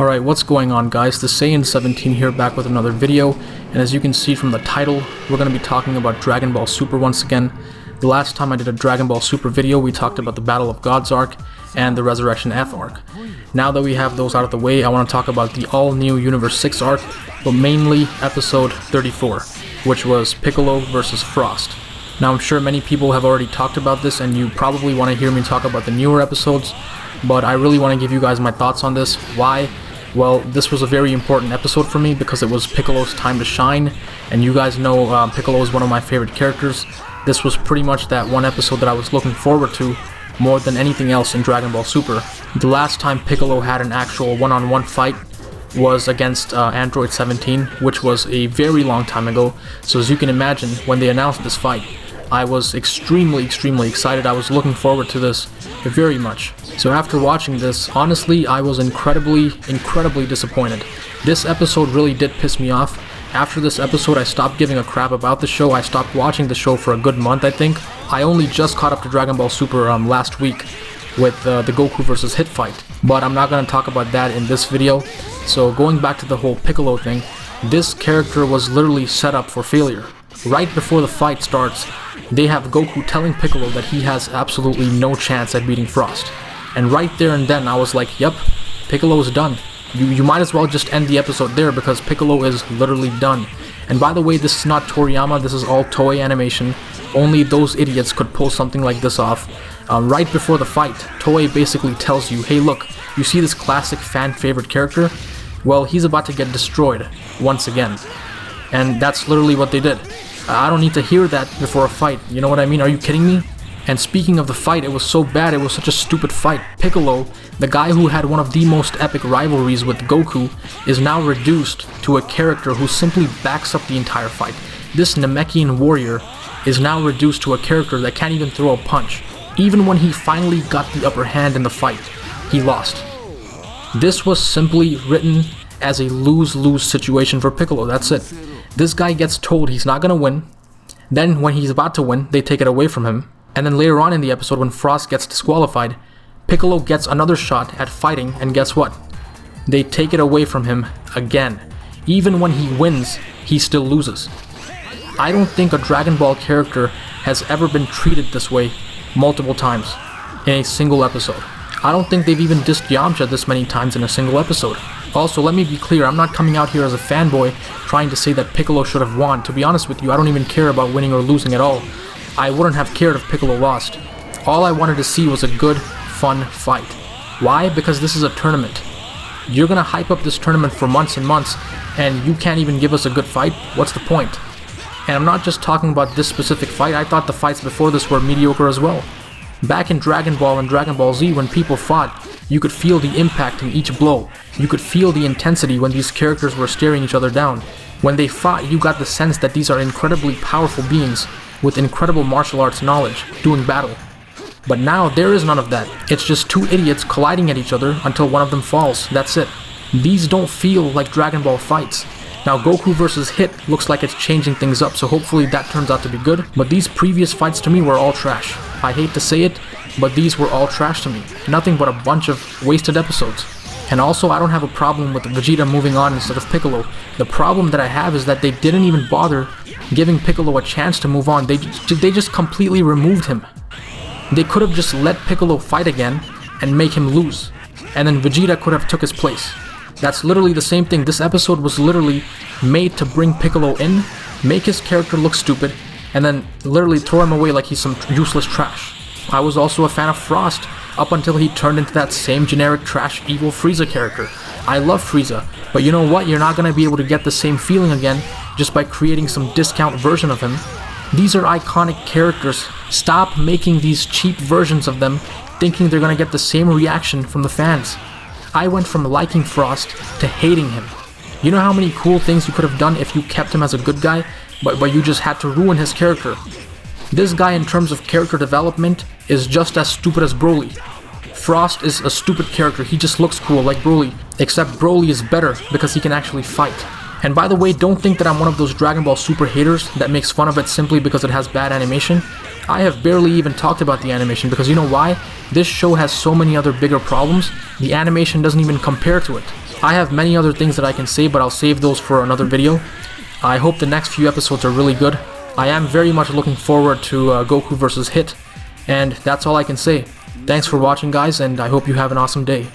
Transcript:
Alright, what's going on guys? The Saiyan17 here, back with another video, and as you can see from the title, we're going to be talking about Dragon Ball Super once again. The last time I did a Dragon Ball Super video, we talked about the Battle of Gods arc and the Resurrection F arc. Now that we have those out of the way, I want to talk about the all-new Universe 6 arc, but mainly episode 34, which was Piccolo versus Frost. Now I'm sure many people have already talked about this, and you probably want to hear me talk about the newer episodes, but I really want to give you guys my thoughts on this. Why? Well, this was a very important episode for me because it was Piccolo's time to shine, and you guys know Piccolo is one of my favorite characters. This was pretty much that one episode that I was looking forward to more than anything else in Dragon Ball Super. The last time Piccolo had an actual one-on-one fight was against Android 17, which was a very long time ago. So as you can imagine, when they announced this fight, I was extremely excited. I was looking forward to this very much. So after watching this, honestly, I was incredibly disappointed. This episode really did piss me off. After this episode, I stopped giving a crap about the show. I stopped watching the show for a good month, I think. I only just caught up to Dragon Ball Super last week with the Goku versus Hit fight. But I'm not going to talk about that in this video. So going back to the whole Piccolo thing, this character was literally set up for failure. Right before the fight starts, they have Goku telling Piccolo that he has absolutely no chance at beating Frost. And right there and then I was like, yep, Piccolo is done. You might as well just end the episode there because Piccolo is literally done. And by the way, this is not Toriyama, this is all Toei animation. Only those idiots could pull something like this off. Right before the fight, Toei basically tells you, hey look, you see this classic fan favorite character? Well, he's about to get destroyed once again. And that's literally what they did. I don't need to hear that before a fight, you know what I mean? Are you kidding me? And speaking of the fight, it was so bad, it was such a stupid fight. Piccolo, the guy who had one of the most epic rivalries with Goku, is now reduced to a character who simply backs up the entire fight. This Namekian warrior is now reduced to a character that can't even throw a punch. Even when he finally got the upper hand in the fight, he lost. This was simply written as a lose-lose situation for Piccolo, that's it. This guy gets told he's not gonna win, then when he's about to win, they take it away from him, and then later on in the episode when Frost gets disqualified, Piccolo gets another shot at fighting, and guess what? They take it away from him again. Even when he wins, he still loses. I don't think a Dragon Ball character has ever been treated this way multiple times in a single episode. I don't think they've even dissed Yamcha this many times in a single episode. Also, let me be clear, I'm not coming out here as a fanboy trying to say that Piccolo should have won. To be honest with you, I don't even care about winning or losing at all. I wouldn't have cared if Piccolo lost. All I wanted to see was a good, fun fight. Why? Because this is a tournament. You're gonna hype up this tournament for months and months, and you can't even give us a good fight? What's the point? And I'm not just talking about this specific fight, I thought the fights before this were mediocre as well. Back in Dragon Ball and Dragon Ball Z, when people fought, you could feel the impact in each blow. You could feel the intensity when these characters were staring each other down. When they fought, you got the sense that these are incredibly powerful beings with incredible martial arts knowledge doing battle. But now there is none of that. It's just two idiots colliding at each other until one of them falls. That's it. These don't feel like Dragon Ball fights. Now Goku versus Hit looks like it's changing things up, so hopefully that turns out to be good. But these previous fights to me were all trash. I hate to say it, but these were all trash to me. Nothing but a bunch of wasted episodes. And also, I don't have a problem with Vegeta moving on instead of Piccolo. The problem that I have is that they didn't even bother giving Piccolo a chance to move on. They just completely removed him. They could have just let Piccolo fight again and make him lose. And then Vegeta could have took his place. That's literally the same thing. This episode was literally made to bring Piccolo in, make his character look stupid, and then literally throw him away like he's some useless trash. I was also a fan of Frost up until he turned into that same generic trash evil Frieza character. I love Frieza, but you know what? You're not going to be able to get the same feeling again just by creating some discount version of him. These are iconic characters. Stop making these cheap versions of them thinking they're going to get the same reaction from the fans. I went from liking Frost to hating him. You know how many cool things you could have done if you kept him as a good guy, but you just had to ruin his character. This guy in terms of character development is just as stupid as Broly. Frost is a stupid character, he just looks cool like Broly, except Broly is better because he can actually fight. And by the way, don't think that I'm one of those Dragon Ball Super haters that makes fun of it simply because it has bad animation. I have barely even talked about the animation because you know why? This show has so many other bigger problems, the animation doesn't even compare to it. I have many other things that I can say, but I'll save those for another video. I hope the next few episodes are really good. I am very much looking forward to Goku vs. Hit, and that's all I can say. Thanks for watching, guys, and I hope you have an awesome day.